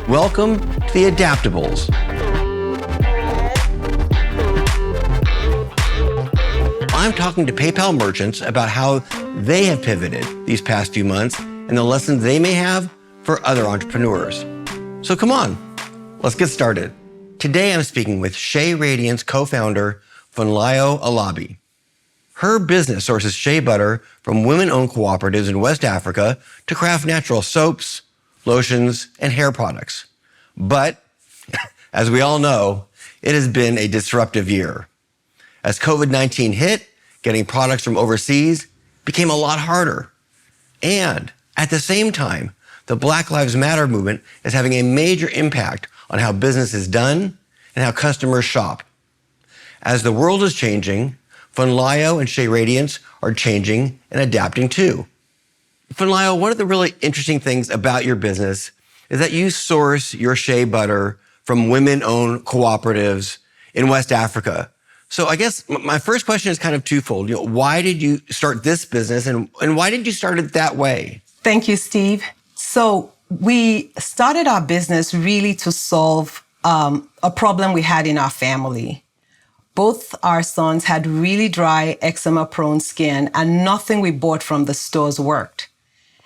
Welcome to the Adaptables. I'm talking to PayPal merchants about how they have pivoted these past few months and the lessons they may have for other entrepreneurs. So come on, let's get started. Today I'm speaking with Shea Radiance co-founder Funlayo Alabi. Her business sources shea butter from women-owned cooperatives in West Africa to craft natural soaps, lotions, and hair products. But, as we all know, it has been a disruptive year. As COVID-19 hit, getting products from overseas became a lot harder. And at the same time, the Black Lives Matter movement is having a major impact on how business is done and how customers shop. As the world is changing, Funlayo and Shea Radiance are changing and adapting too. Funlayo, one of the really interesting things about your business is that you source your shea butter from women-owned cooperatives in West Africa. So I guess my first question is kind of twofold. Why did you start this business and why did you start it that way? Thank you, Steve. So we started our business really to solve a problem we had in our family. Both our sons had really dry, eczema-prone skin, and nothing we bought from the stores worked.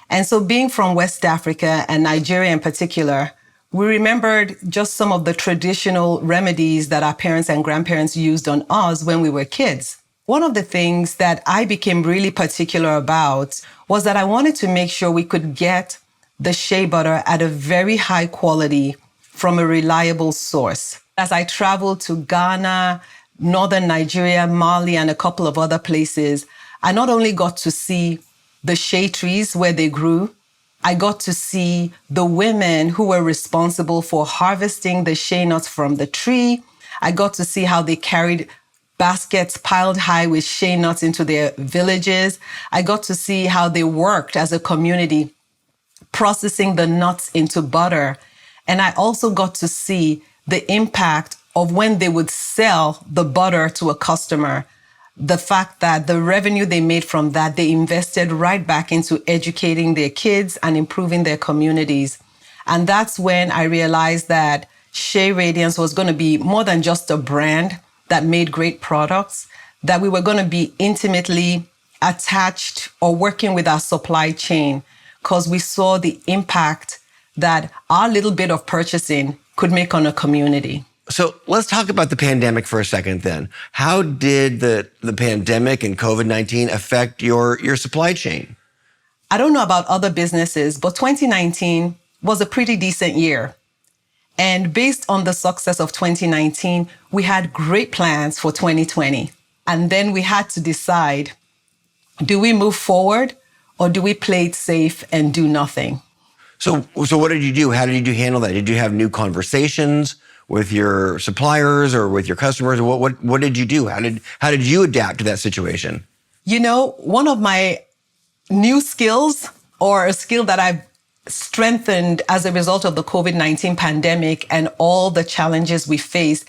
And so being from West Africa and Nigeria in particular, we remembered just some of the traditional remedies that our parents and grandparents used on us when we were kids. One of the things that I became really particular about was that I wanted to make sure we could get the shea butter at a very high quality from a reliable source. As I traveled to Ghana, northern Nigeria, Mali, and a couple of other places, I not only got to see the shea trees where they grew, I got to see the women who were responsible for harvesting the shea nuts from the tree. I got to see how they carried baskets piled high with shea nuts into their villages. I got to see how they worked as a community, processing the nuts into butter. And I also got to see the impact of when they would sell the butter to a customer, the fact that the revenue they made from that, they invested right back into educating their kids and improving their communities. And that's when I realized that Shea Radiance was going to be more than just a brand that made great products, that we were going to be intimately attached or working with our supply chain because we saw the impact that our little bit of purchasing could make on a community. So let's talk about the pandemic for a second then. How did the pandemic and COVID-19 affect your supply chain? I don't know about other businesses, but 2019 was a pretty decent year. And based on the success of 2019, we had great plans for 2020. And then we had to decide, do we move forward or do we play it safe and do nothing? So what did you do? How did you handle that? Did you have new conversations with your suppliers or with your customers? What did you do? How did you adapt to that situation? One of my new skills, or a skill that I've strengthened as a result of the COVID-19 pandemic and all the challenges we face,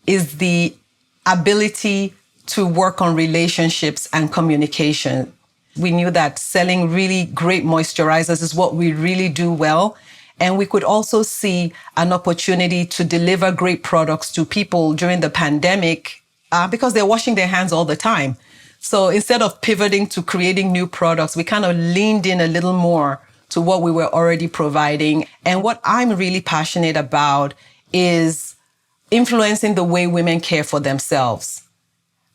is the ability to work on relationships and communication. We knew that selling really great moisturizers is what we really do well. And we could also see an opportunity to deliver great products to people during the pandemic because they're washing their hands all the time. So instead of pivoting to creating new products, we kind of leaned in a little more to what we were already providing. And what I'm really passionate about is influencing the way women care for themselves.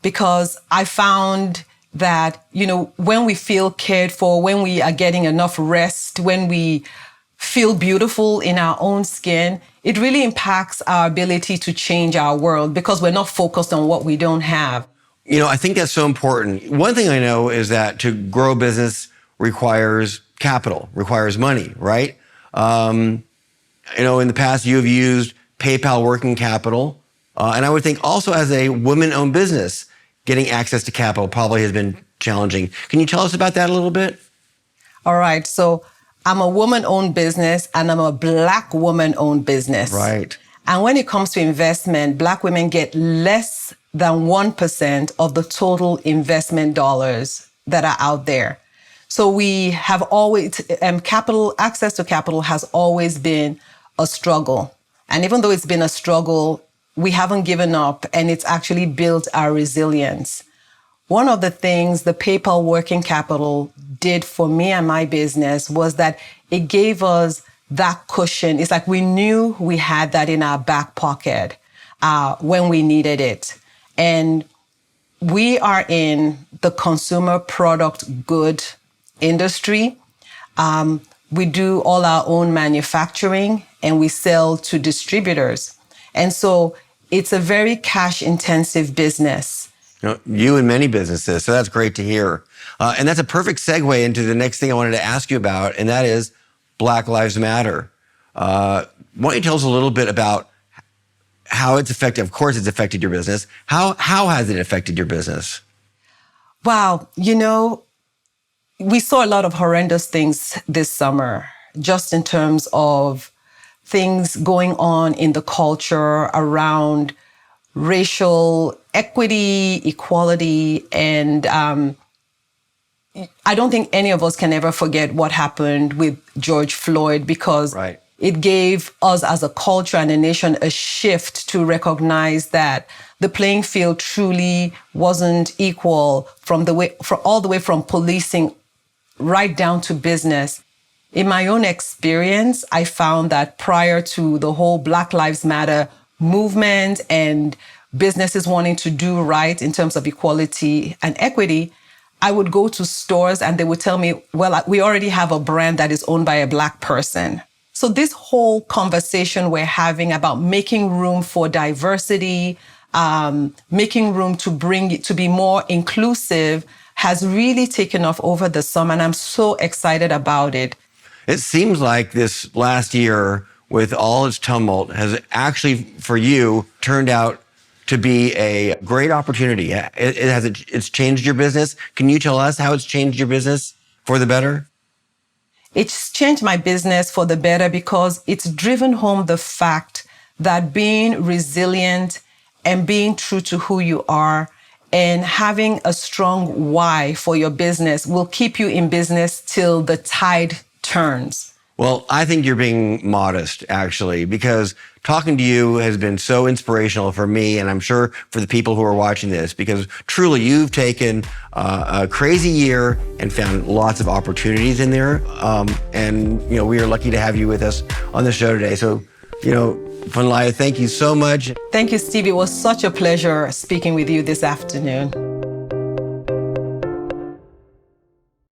Because I found that, when we feel cared for, when we are getting enough rest, when we feel beautiful in our own skin, it really impacts our ability to change our world because we're not focused on what we don't have. I think that's so important. One thing I know is that to grow a business requires capital, requires money, right? In the past, you have used PayPal working capital. And I would think also as a women-owned business, getting access to capital probably has been challenging. Can you tell us about that a little bit? All right. So I'm a woman-owned business and I'm a Black woman-owned business. Right. And when it comes to investment, Black women get less than 1% of the total investment dollars that are out there. So we have always, access to capital has always been a struggle. And even though it's been a struggle, we haven't given up, and it's actually built our resilience. One of the things the PayPal working capital did for me and my business was that it gave us that cushion. It's like we knew we had that in our back pocket when we needed it. And we are in the consumer product good industry. We do all our own manufacturing and we sell to distributors. And so it's a very cash intensive business. You and many businesses, so that's great to hear. And that's a perfect segue into the next thing I wanted to ask you about, and that is Black Lives Matter. Why don't you tell us a little bit about how it's affected? Of course, it's affected your business. How has it affected your business? Wow, we saw a lot of horrendous things this summer, just in terms of things going on in the culture around racial equity, equality, and I don't think any of us can ever forget what happened with George Floyd, because it gave us as a culture and a nation a shift to recognize that the playing field truly wasn't equal all the way from policing right down to business. In my own experience, I found that prior to the whole Black Lives Matter movement and businesses wanting to do right in terms of equality and equity, I would go to stores and they would tell me, well, we already have a brand that is owned by a Black person. So this whole conversation we're having about making room for diversity, making room to be more inclusive has really taken off over the summer, and I'm so excited about it. It seems like this last year, with all its tumult, has actually, for you, turned out to be a great opportunity. It's changed your business. Can you tell us how it's changed your business for the better? It's changed my business for the better because it's driven home the fact that being resilient and being true to who you are and having a strong why for your business will keep you in business till the tide turns. Well, I think you're being modest, actually, because talking to you has been so inspirational for me, and I'm sure for the people who are watching this, because truly you've taken a crazy year and found lots of opportunities in there. And we are lucky to have you with us on the show today. So, Funlaya, thank you so much. Thank you, Steve. It was such a pleasure speaking with you this afternoon.